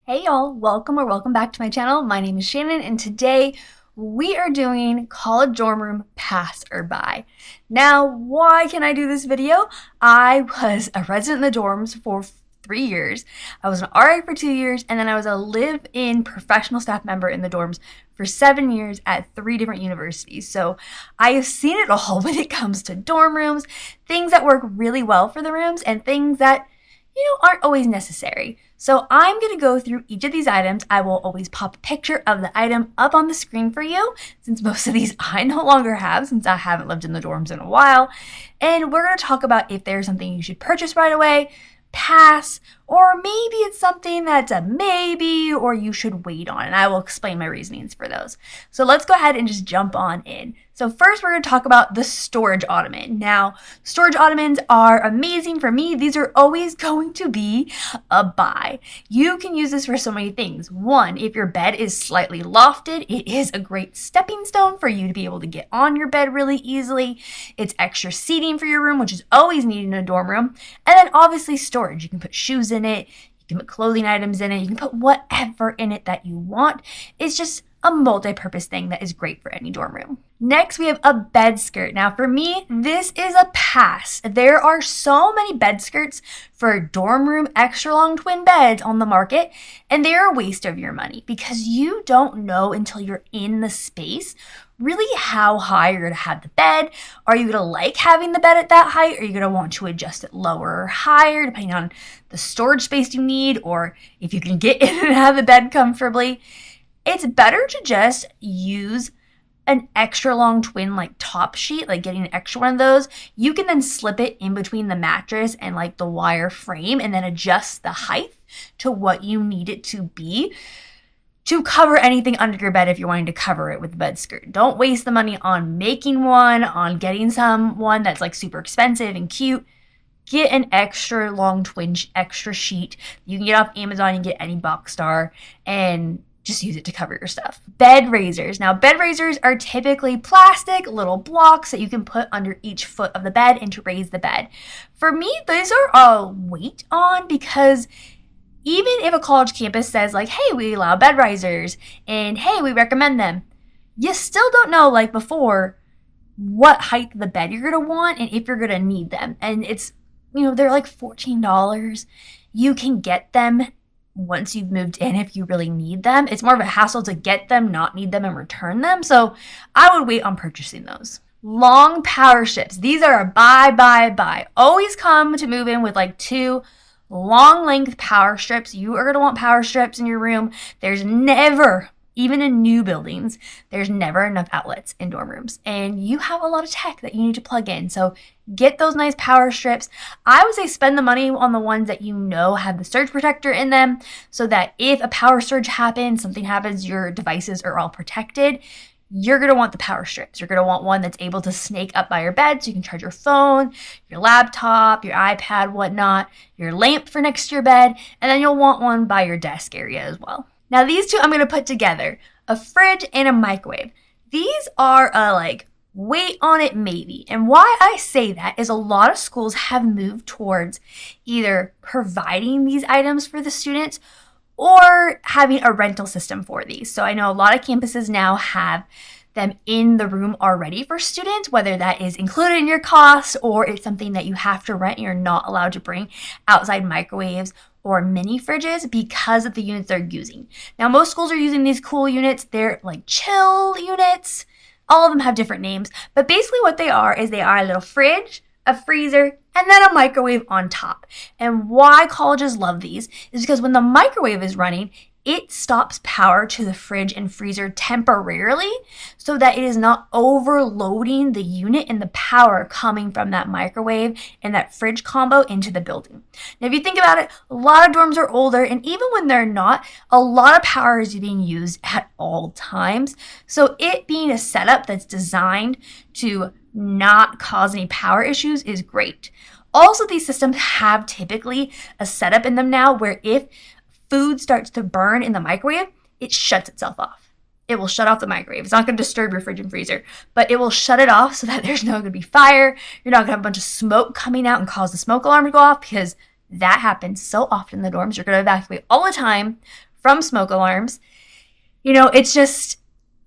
Hey y'all, welcome back to my channel. My name is Shannon and today we are doing college dorm room pass or buy. Now, why can I do this video? I was a resident in the dorms for 3 years. I was an RA for 2 years, and then I was a live-in professional staff member in the dorms for 7 years at 3 different universities. So I have seen it all when it comes to dorm rooms, things that work really well for the rooms and things that aren't always necessary. So I'm going to go through each of these items. I will always pop a picture of the item up on the screen for you, since most of these I no longer have, since I haven't lived in the dorms in a while. And we're going to talk about if there's something you should purchase right away, pass, or maybe it's something that's a maybe or you should wait on, and I will explain my reasonings for those. So let's go ahead and just jump on in. So first we're going to talk about the storage ottoman. Now, storage ottomans are amazing for me. These are always going to be a buy. You can use this for so many things. One, if your bed is slightly lofted, it is a great stepping stone for you to be able to get on your bed really easily. It's extra seating for your room, which is always needed in a dorm room. And then obviously storage. You can put shoes in it. You can put clothing items in it. You can put whatever in it that you want. It's just a multi-purpose thing that is great for any dorm room. Next, we have a bed skirt. Now, for me, this is a pass. There are so many bed skirts for dorm room extra long twin beds on the market, and they are a waste of your money because you don't know until you're in the space really how high you're going to have the bed. Are you going to like having the bed at that height? Are you going to want to adjust it lower or higher depending on the storage space you need, or if you can get in and have the bed comfortably? It's better to just use an extra long twin like top sheet, like getting an extra one of those. You can then slip it in between the mattress and like the wire frame and then adjust the height to what you need it to be to cover anything under your bed if you're wanting to cover it with the bed skirt. Don't waste the money on making one, on getting someone that's like super expensive and cute. Get an extra long twin extra sheet. You can get off Amazon, you can get any box star, and just use it to cover your stuff. Bed raisers. Now, bed raisers are typically plastic little blocks that you can put under each foot of the bed and to raise the bed. For me, these are a weight on because even if a college campus says like, hey, we allow bed risers and hey, we recommend them, you still don't know like before what height of the bed you're going to want and if you're going to need them. And it's, they're like $14. You can get them once you've moved in if you really need them. It's more of a hassle to get them, not need them, and return them. So I would wait on purchasing those. Long power strips. These are a buy. Always come to move in with like 2 long length power strips. You are going to want power strips in your room. There's never, even in new buildings, there's never enough outlets in dorm rooms. And you have a lot of tech that you need to plug in. So get those nice power strips. I would say spend the money on the ones that have the surge protector in them so that if a power surge happens, something happens, your devices are all protected. You're going to want the power strips. You're going to want one that's able to snake up by your bed so you can charge your phone, your laptop, your iPad, whatnot, your lamp for next to your bed, and then you'll want one by your desk area as well. Now, these two I'm going to put together, a fridge and a microwave. These are wait on it maybe. And why I say that is a lot of schools have moved towards either providing these items for the students or having a rental system for these. So I know a lot of campuses now have them in the room already for students, whether that is included in your cost or it's something that you have to rent and you're not allowed to bring outside microwaves or mini fridges because of the units they're using. Now, most schools are using these cool units. They're like chill units. All of them have different names, but basically what they are is they are a little fridge, a freezer, and then a microwave on top. And why colleges love these is because when the microwave is running, it stops power to the fridge and freezer temporarily so that it is not overloading the unit and the power coming from that microwave and that fridge combo into the building. Now, if you think about it, a lot of dorms are older, and even when they're not, a lot of power is being used at all times. So it being a setup that's designed to not cause any power issues is great. Also, these systems have typically a setup in them now where if food starts to burn in the microwave, it shuts itself off. It will shut off the microwave. It's not going to disturb your fridge and freezer, but it will shut it off so that there's not going to be fire. You're not going to have a bunch of smoke coming out and cause the smoke alarm to go off because that happens so often in the dorms. You're going to evacuate all the time from smoke alarms.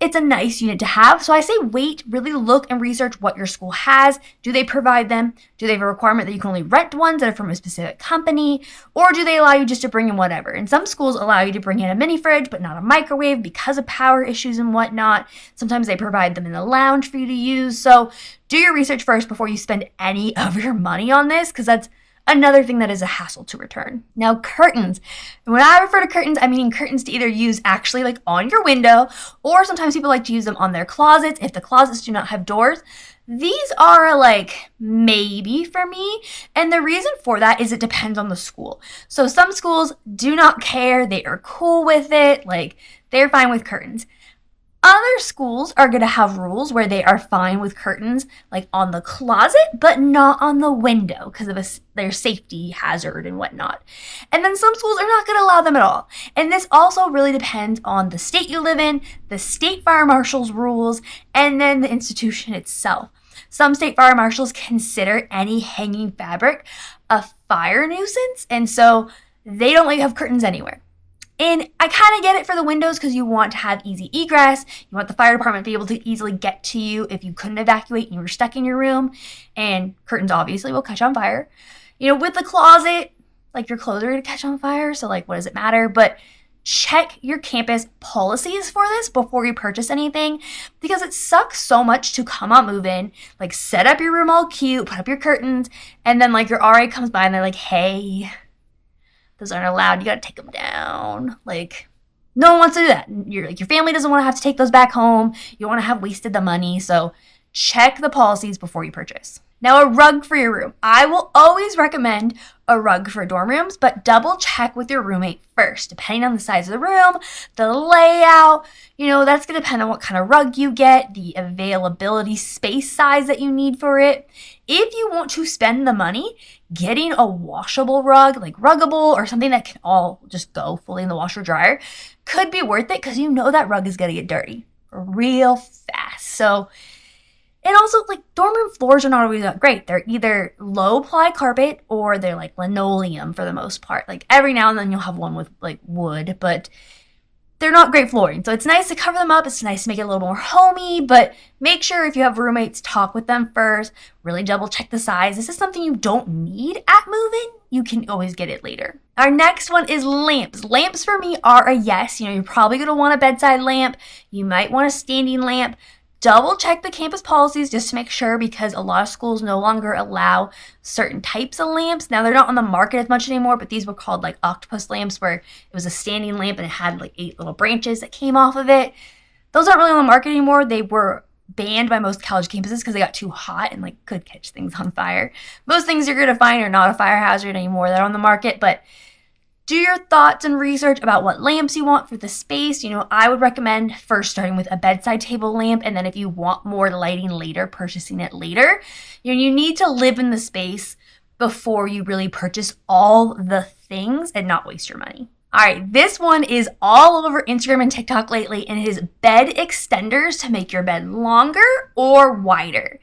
It's a nice unit to have. So I say wait, really look and research what your school has. Do they provide them? Do they have a requirement that you can only rent ones that are from a specific company? Or do they allow you just to bring in whatever? And some schools allow you to bring in a mini fridge, but not a microwave because of power issues and whatnot. Sometimes they provide them in the lounge for you to use. So do your research first before you spend any of your money on this, because that's another thing that is a hassle to return. Now, curtains. When I refer to curtains, I mean curtains to either use actually like on your window, or sometimes people like to use them on their closets if the closets do not have doors. These are like maybe for me, and the reason for that is it depends on the school. So some schools do not care, they are cool with it, like they're fine with curtains. Other schools are going to have rules where they are fine with curtains like on the closet, but not on the window because of their safety hazard and whatnot. And then some schools are not going to allow them at all. And this also really depends on the state you live in, the state fire marshal's rules, and then the institution itself. Some state fire marshals consider any hanging fabric a fire nuisance, and so they don't let you have curtains anywhere. And I kind of get it for the windows because you want to have easy egress. You want the fire department to be able to easily get to you if you couldn't evacuate and you were stuck in your room. And curtains obviously will catch on fire. With the closet, like your clothes are going to catch on fire. So like, what does it matter? But check your campus policies for this before you purchase anything, because it sucks so much to come out, move in, like set up your room all cute, put up your curtains, and then like your RA comes by and they're like, hey, those aren't allowed. You got to take them down. Like, no one wants to do that. Your family doesn't want to have to take those back home. You don't want to have wasted the money. So check the policies before you purchase. Now, a rug for your room. I will always recommend a rug for dorm rooms, but double check with your roommate first, depending on the size of the room, the layout. That's going to depend on what kind of rug you get, the availability space size that you need for it. If you want to spend the money, getting a washable rug, like Ruggable or something that can all just go fully in the washer dryer, could be worth it because that rug is going to get dirty real fast. So, and also like dorm room floors are not always that great. They're either low ply carpet or they're like linoleum for the most part. Like every now and then you'll have one with like wood, but they're not great flooring. So it's nice to cover them up. It's nice to make it a little more homey, but make sure if you have roommates, talk with them first. Really double check the size. This is something you don't need at move-in. You can always get it later. Our next one is lamps. Lamps for me are a yes. You're probably going to want a bedside lamp. You might want a standing lamp. Double check the campus policies just to make sure, because a lot of schools no longer allow certain types of lamps. Now, they're not on the market as much anymore, but these were called like octopus lamps, where it was a standing lamp and it had like 8 little branches that came off of it. Those aren't really on the market anymore. They were banned by most college campuses because they got too hot and like could catch things on fire. Most things you're going to find are not a fire hazard anymore that are on the market, but do your thoughts and research about what lamps you want for the space. I would recommend first starting with a bedside table lamp, and then if you want more lighting later, purchasing it later. You need to live in the space before you really purchase all the things and not waste your money. All right, this one is all over Instagram and TikTok lately, and it is bed extenders to make your bed longer or wider.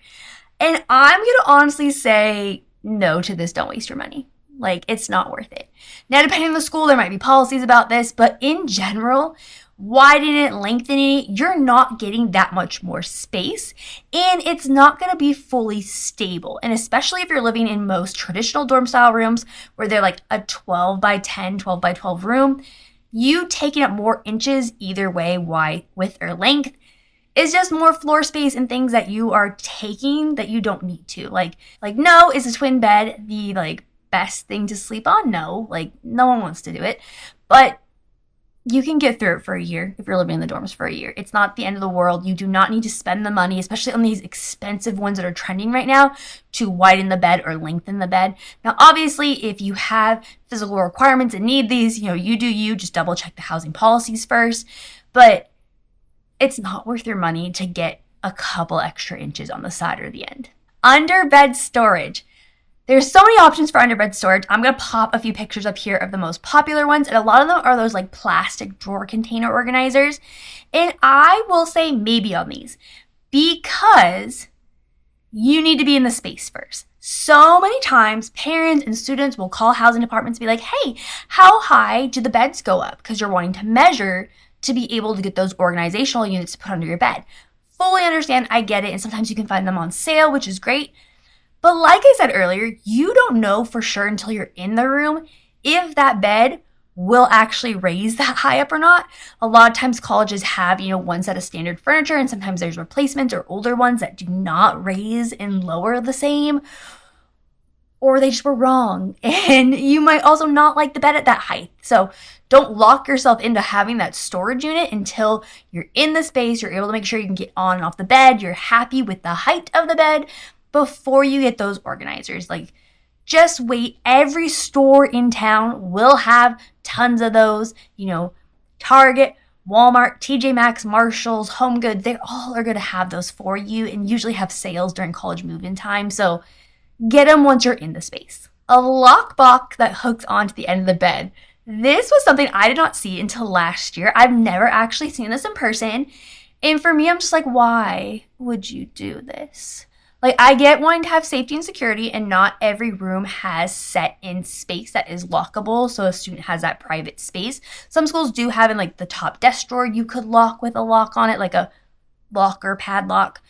And I'm going to honestly say no to this. Don't waste your money. Like, it's not worth it. Now, depending on the school, there might be policies about this, but in general, widening it, lengthening it, you're not getting that much more space, and it's not going to be fully stable. And especially if you're living in most traditional dorm style rooms where they're like a 12 by 10, 12 by 12 room, you taking up more inches either way, width or length, is just more floor space and things that you are taking that you don't need to. Like no, is a twin bed the best thing to sleep on? No, no one wants to do it, but you can get through it for a year if you're living in the dorms for a year. It's not the end of the world. You do not need to spend the money, especially on these expensive ones that are trending right now, to widen the bed or lengthen the bed. Now, obviously, if you have physical requirements and need these, you do you. Just double check the housing policies first, but it's not worth your money to get a couple extra inches on the side or the end. Under bed storage. There's so many options for underbed storage. I'm going to pop a few pictures up here of the most popular ones, and a lot of them are those plastic drawer container organizers. And I will say maybe on these, because you need to be in the space first. So many times, parents and students will call housing departments and be like, hey, how high do the beds go up? Because you're wanting to measure to be able to get those organizational units to put under your bed. Fully understand, I get it, and sometimes you can find them on sale, which is great. But like I said earlier, you don't know for sure until you're in the room if that bed will actually raise that high up or not. A lot of times colleges have, one set of standard furniture, and sometimes there's replacements or older ones that do not raise and lower the same, or they just were wrong. And you might also not like the bed at that height. So don't lock yourself into having that storage unit until you're in the space, you're able to make sure you can get on and off the bed, you're happy with the height of the bed before you get those organizers. Like, just wait. Every store in town will have tons of those. Target, Walmart, TJ Maxx, Marshalls, Home Goods, they all are going to have those for you and usually have sales during college move-in time. So get them once you're in the space. A lockbox that hooks onto the end of the bed. This was something I did not see until last year. I've never actually seen this in person. And for me, I'm just like, why would you do this? Like, I get wanting to have safety and security, and not every room has set in space that is lockable, so a student has that private space. Some schools do have in like the top desk drawer you could lock with a lock on it, like a locker padlock.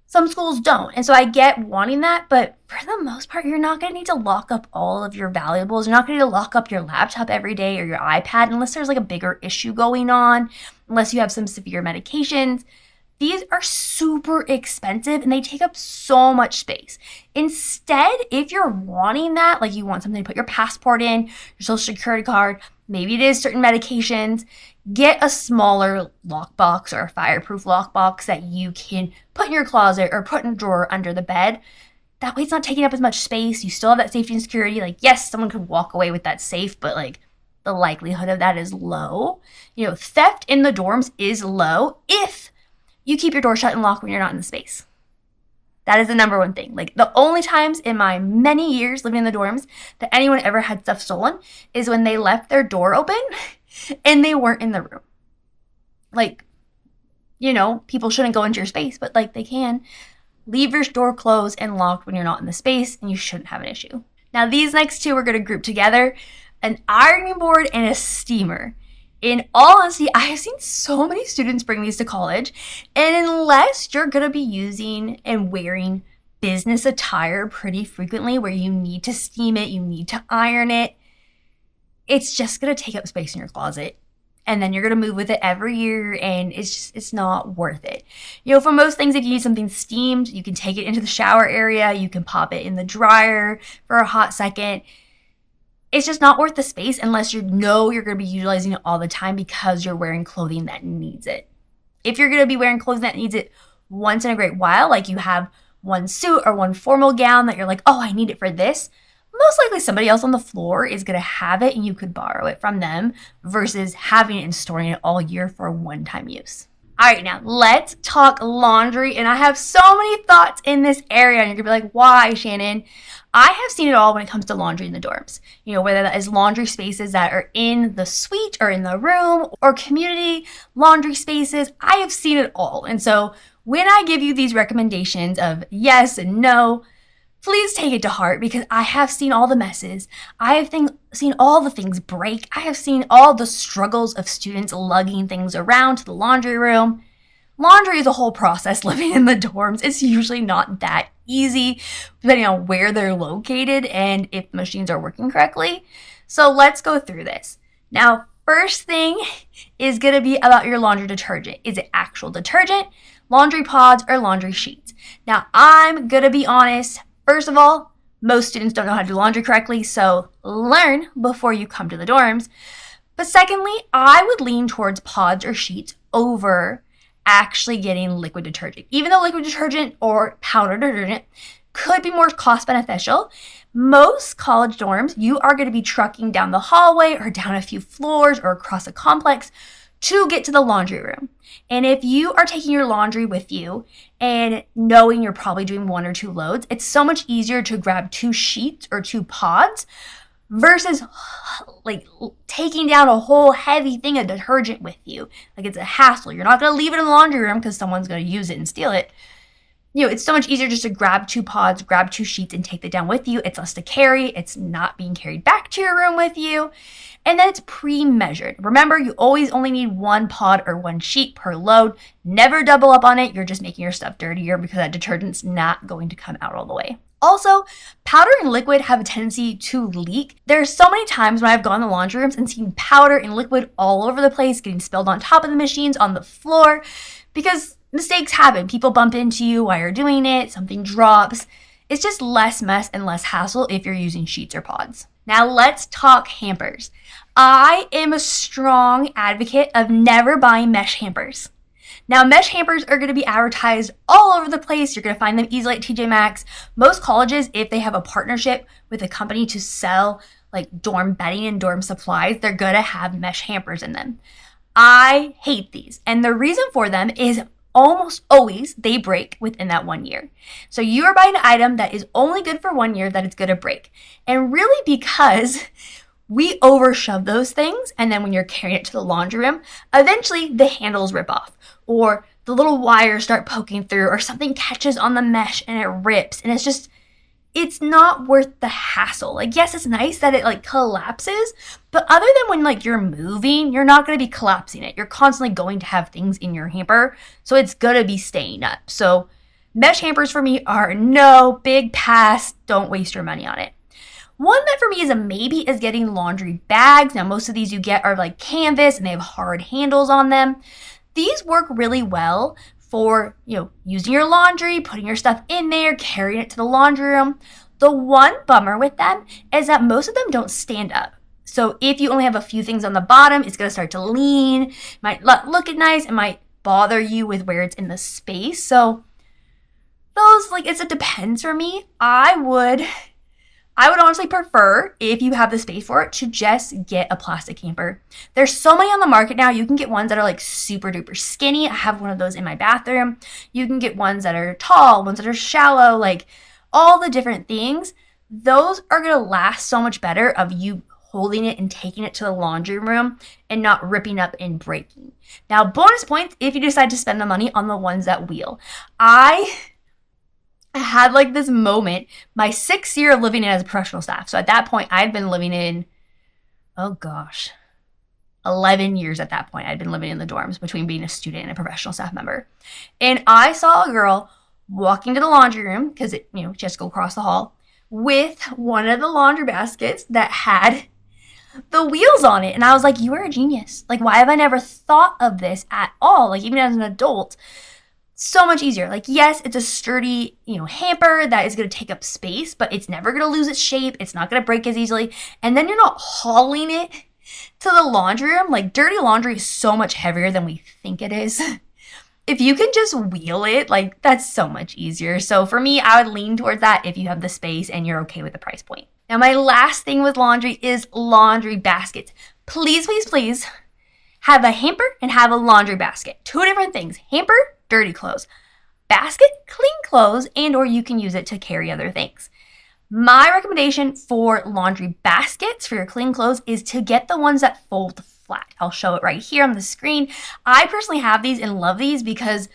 Some schools don't, and so I get wanting that, but for the most part, you're not going to need to lock up all of your valuables. You're not going to need to lock up your laptop every day or your iPad unless there's like a bigger issue going on, unless you have some severe medications. These are super expensive and they take up so much space. Instead, if you're wanting that, like you want something to put your passport in, your social security card, maybe it is certain medications, get a smaller lockbox or a fireproof lockbox that you can put in your closet or put in a drawer under the bed. That way it's not taking up as much space. You still have that safety and security. Like, yes, someone could walk away with that safe, but like the likelihood of that is low. Theft in the dorms is low if you keep your door shut and locked when you're not in the space. That is the number one thing. Like, the only times in my many years living in the dorms that anyone ever had stuff stolen is when they left their door open and they weren't in the room. Like, people shouldn't go into your space, but like they can. Leave your door closed and locked when you're not in the space and you shouldn't have an issue. Now, these next two we're going to group together: an ironing board and a steamer. In all honesty, I have seen so many students bring these to college, and unless you're going to be using and wearing business attire pretty frequently where you need to steam it, you need to iron it, it's just going to take up space in your closet. And then you're going to move with it every year, and it's not worth it. For most things, if you need something steamed, you can take it into the shower area, you can pop it in the dryer for a hot second. It's just not worth the space unless you're going to be utilizing it all the time because you're wearing clothing that needs it. If you're going to be wearing clothing that needs it once in a great while, like you have one suit or one formal gown that you're like, oh, I need it for this, most likely somebody else on the floor is going to have it and you could borrow it from them versus having it and storing it all year for one-time use. All right, now let's talk laundry. And I have so many thoughts in this area. And you're going to be like, why, Shannon? I have seen it all when it comes to laundry in the dorms. Whether that is laundry spaces that are in the suite or in the room or community laundry spaces, I have seen it all. And so when I give you these recommendations of yes and no, please take it to heart because I have seen all the messes. I have seen all the things break. I have seen all the struggles of students lugging things around to the laundry room. Laundry is a whole process living in the dorms. It's usually not that easy depending on where they're located and if the machines are working correctly. So let's go through this. Now, first thing is going to be about your laundry detergent. Is it actual detergent, laundry pods, or laundry sheets? Now, I'm going to be honest. First of all, most students don't know how to do laundry correctly, so learn before you come to the dorms. But secondly, I would lean towards pods or sheets over actually getting liquid detergent. Even though liquid detergent or powder detergent could be more cost beneficial, most college dorms, you are going to be trucking down the hallway or down a few floors or across a complex to get to the laundry room. And if you are taking your laundry with you and knowing you're probably doing 1 or 2 loads, it's so much easier to grab 2 sheets or 2 pods versus like taking down a whole heavy thing of detergent with you. Like, it's a hassle. You're not going to leave it in the laundry room because someone's going to use it and steal it. it's so much easier just to grab 2 pods, grab 2 sheets, and take it down with you. It's less to carry. It's not being carried back to your room with you. And then it's pre-measured. Remember, you always only need 1 pod or 1 sheet per load. Never double up on it. You're just making your stuff dirtier because that detergent's not going to come out all the way. Also, powder and liquid have a tendency to leak. There's so many times when I've gone to laundry rooms and seen powder and liquid all over the place, getting spilled on top of the machines, on the floor, because mistakes happen. People bump into you while you're doing it, something drops. It's just less mess and less hassle if you're using sheets or pods. Now let's talk hampers. I am a strong advocate of never buying mesh hampers. Now, mesh hampers are going to be advertised all over the place. You're going to find them easily at TJ Maxx. Most colleges, if they have a partnership with a company to sell like dorm bedding and dorm supplies, they're going to have mesh hampers in them. I hate these. And the reason for them is almost always they break within that 1 year. So you are buying an item that is only good for 1 year that it's going to break. And really because we overshove those things, and then when you're carrying it to the laundry room, eventually the handles rip off, or the little wires start poking through, or something catches on the mesh and it rips, and it's not worth the hassle. Like, yes, it's nice that it like collapses, but other than when like you're moving, you're not going to be collapsing it. You're constantly going to have things in your hamper, so it's going to be staying up. So mesh hampers for me are no, big pass. Don't waste your money on it. One that for me is a maybe is getting laundry bags. Now, most of these you get are like canvas and they have hard handles on them. These work really well for, using your laundry, putting your stuff in there, carrying it to the laundry room. The one bummer with them is that most of them don't stand up. So if you only have a few things on the bottom, it's going to start to lean, might look nice, it might bother you with where it's in the space. So those, it depends for me. I would honestly prefer, if you have the space for it, to just get a plastic hamper. There's so many on the market now. You can get ones that are super duper skinny. I have one of those in my bathroom. You can get ones that are tall, ones that are shallow, all the different things. Those are going to last so much better of you holding it and taking it to the laundry room and not ripping up and breaking. Now, bonus points if you decide to spend the money on the ones that wheel. I had this moment my 6th year of living in as a professional staff. So at that point, I'd been living in, 11 years at that point. I'd been living in the dorms between being a student and a professional staff member. And I saw a girl walking to the laundry room, because it, just go across the hall, with one of the laundry baskets that had the wheels on it. And I was like, you are a genius. Why have I never thought of this at all? Even as an adult. So much easier. Yes, it's a sturdy, hamper that is going to take up space, but it's never going to lose its shape. It's not going to break as easily. And then you're not hauling it to the laundry room. Dirty laundry is so much heavier than we think it is. If you can just wheel it, that's so much easier. So for me, I would lean towards that if you have the space and you're okay with the price point. Now, my last thing with laundry is laundry baskets. Please, please, please have a hamper and have a laundry basket. 2 different things. Hamper, dirty clothes. Basket, clean clothes, and or you can use it to carry other things. My recommendation for laundry baskets for your clean clothes is to get the ones that fold flat. I'll show it right here on the screen. I personally have these and love these because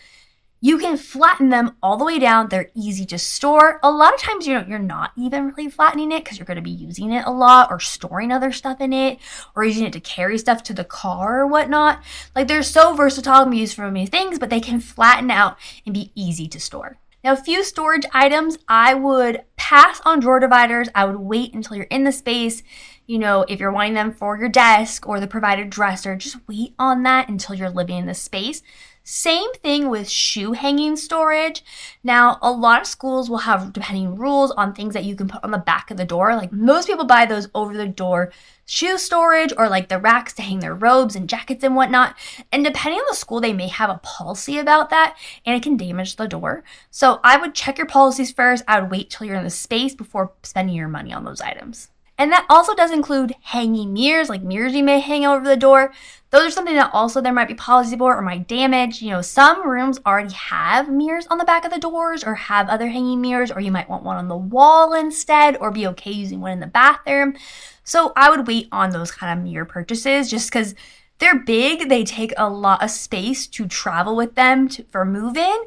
you can flatten them all the way down. They're easy to store. A lot of times, you're not even really flattening it because you're going to be using it a lot or storing other stuff in it or using it to carry stuff to the car or whatnot. They're so versatile and used for many things, but they can flatten out and be easy to store. Now, a few storage items, I would pass on drawer dividers. I would wait until you're in the space. If you're wanting them for your desk or the provided dresser, just wait on that until you're living in the space. Same thing with shoe hanging storage. Now, a lot of schools will have depending rules on things that you can put on the back of the door. Most people buy those over the door shoe storage or the racks to hang their robes and jackets and whatnot. And depending on the school, they may have a policy about that and it can damage the door. So I would check your policies first. I would wait till you're in the space before spending your money on those items. And that also does include hanging mirrors, mirrors you may hang over the door. Those are something that also there might be policy for or might damage. Some rooms already have mirrors on the back of the doors or have other hanging mirrors, or you might want one on the wall instead or be okay using one in the bathroom. So I would wait on those kind of mirror purchases just because they're big. They take a lot of space to travel with them for move-in.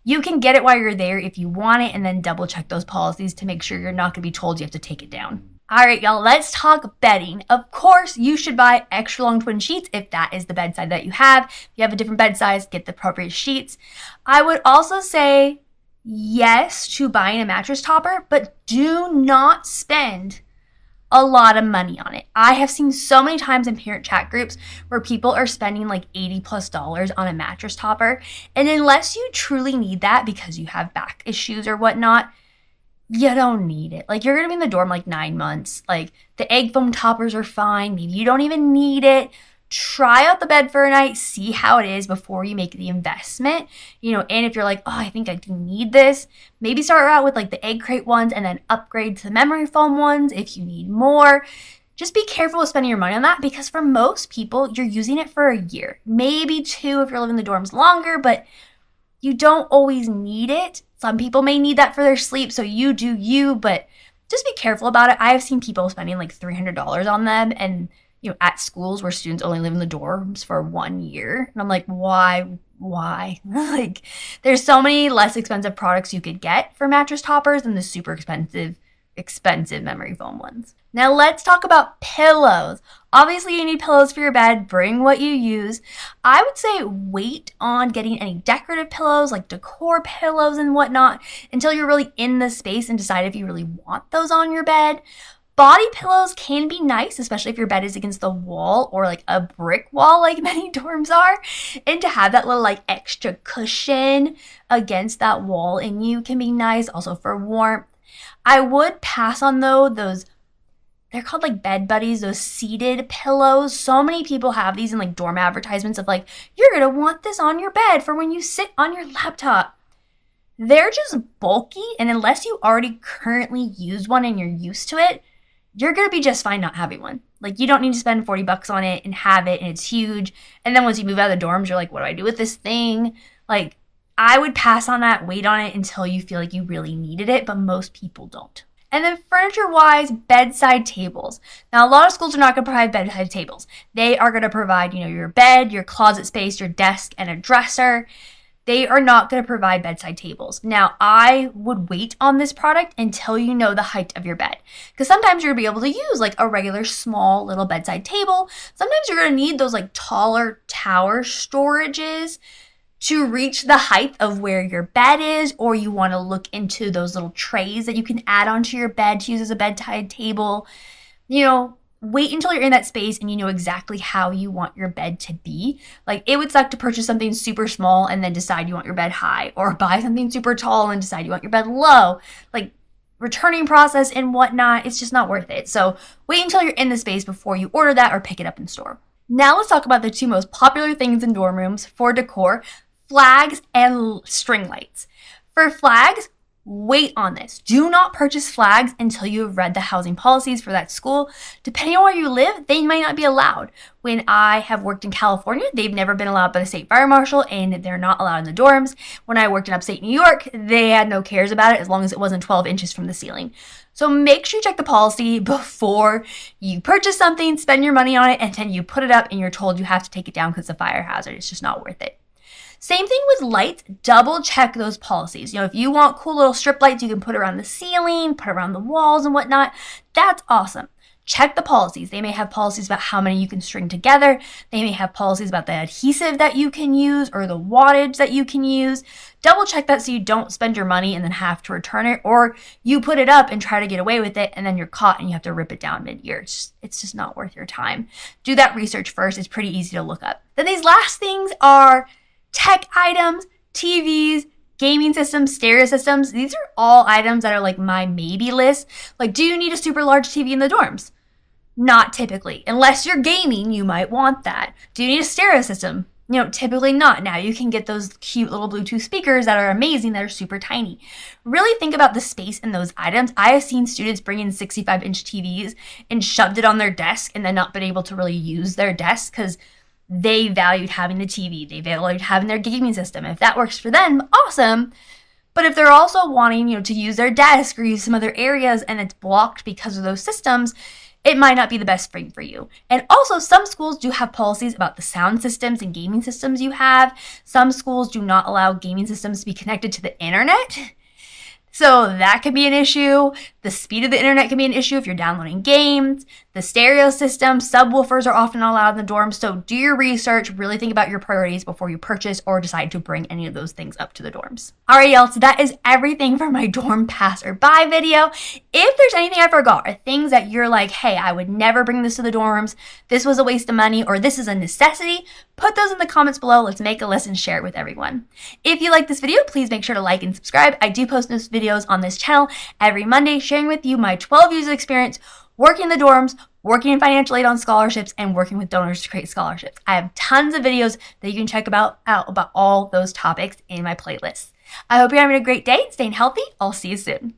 You can get it while you're there if you want it, and then double check those policies to make sure you're not going to be told you have to take it down. All right, y'all, let's talk bedding. Of course, you should buy extra long twin sheets if that is the bedside that you have. If you have a different bed size, get the appropriate sheets. I would also say yes to buying a mattress topper, but do not spend a lot of money on it. I have seen so many times in parent chat groups where people are spending like $80+ on a mattress topper. And unless you truly need that because you have back issues or whatnot, you don't need it. Like, you're going to be in the dorm like 9 months. Like, the egg foam toppers are fine. Maybe you don't even need it. Try out the bed for a night, see how it is before you make the investment, and if you're like, oh, I think I do need this, maybe start out with like the egg crate ones and then upgrade to the memory foam ones if you need more. Just be careful with spending your money on that, because for most people, you're using it for a year, maybe 2 if you're living in the dorms longer, but you don't always need it. Some people may need that for their sleep, so you do you, but just be careful about it. I have seen people spending like $300 on them, and at schools where students only live in the dorms for 1 year. And I'm like, why? Like, there's so many less expensive products you could get for mattress toppers than the super expensive memory foam ones. Now let's talk about pillows. Obviously, you need pillows for your bed. Bring what you use. I would say wait on getting any decorative pillows, like decor pillows and whatnot, until you're really in the space and decide if you really want those on your bed. Body pillows can be nice, especially if your bed is against the wall or like a brick wall like many dorms are. And to have that little like extra cushion against that wall in you can be nice, also for warmth. I would pass on though those, they're called like bed buddies, those seated pillows. So many people have these in like dorm advertisements of like, you're gonna want this on your bed for when you sit on your laptop. They're just bulky, and unless you already currently use one and you're used to it, you're going to be just fine not having one. Like, you don't need to spend $40 on it and have it, and it's huge. And then once you move out of the dorms, you're like, what do I do with this thing? Like, I would pass on that, wait on it until you feel like you really needed it, but most people don't. And then furniture-wise, bedside tables. Now, a lot of schools are not going to provide bedside tables. They are going to provide, your bed, your closet space, your desk, and a dresser. They are not going to provide bedside tables. Now, I would wait on this product until you know the height of your bed, because sometimes you're going to be able to use like a regular small little bedside table. Sometimes you're going to need those like taller tower storages to reach the height of where your bed is, or you want to look into those little trays that you can add onto your bed to use as a bedside table. Wait until you're in that space and you know exactly how you want your bed to be. Like, it would suck to purchase something super small and then decide you want your bed high, or buy something super tall and decide you want your bed low. Like, returning process and whatnot, it's just not worth it. So wait until you're in the space before you order that or pick it up in store. Now let's talk about the 2 most popular things in dorm rooms for decor: flags and string lights. For flags, wait on this. Do not purchase flags until you have read the housing policies for that school. Depending on where you live, they might not be allowed. When I have worked in California, they've never been allowed by the state fire marshal, and they're not allowed in the dorms. When I worked in upstate New York, they had no cares about it as long as it wasn't 12 inches from the ceiling. So make sure you check the policy before you purchase something, spend your money on it, and then you put it up and you're told you have to take it down because it's a fire hazard. It's just not worth it. Same thing with lights. Double check those policies. If you want cool little strip lights you can put around the ceiling, put around the walls and whatnot, that's awesome. Check the policies. They may have policies about how many you can string together. They may have policies about the adhesive that you can use or the wattage that you can use. Double check that so you don't spend your money and then have to return it, or you put it up and try to get away with it and then you're caught and you have to rip it down mid-year. It's just not worth your time. Do that research first. It's pretty easy to look up. Then these last things are tech items, TVs, gaming systems, stereo systems. These are all items that are like my maybe list. Like, do you need a super large TV in the dorms? Not typically. Unless you're gaming, you might want that. Do you need a stereo system? Typically not. Now you can get those cute little Bluetooth speakers that are amazing, that are super tiny. Really think about the space in those items. I have seen students bring in 65-inch TVs and shoved it on their desk and then not been able to really use their desk because they valued having the TV. They valued having their gaming system. If that works for them, awesome. But if they're also wanting, to use their desk or use some other areas and it's blocked because of those systems, it might not be the best thing for you. And also, some schools do have policies about the sound systems and gaming systems you have. Some schools do not allow gaming systems to be connected to the internet. So that could be an issue. The speed of the internet can be an issue if you're downloading games. The stereo system, subwoofers are often allowed in the dorms. So do your research, really think about your priorities before you purchase or decide to bring any of those things up to the dorms. All right, y'all, so that is everything for my dorm pass or buy video. If there's anything I forgot or things that you're like, hey, I would never bring this to the dorms, this was a waste of money, or this is a necessity, put those in the comments below. Let's make a list and share it with everyone. If you like this video, please make sure to like and subscribe. I do post those videos on this channel every Monday, sharing with you my 12 years of experience working in the dorms, working in financial aid on scholarships, and working with donors to create scholarships. I have tons of videos that you can check out about all those topics in my playlist. I hope you're having a great day, staying healthy. I'll see you soon.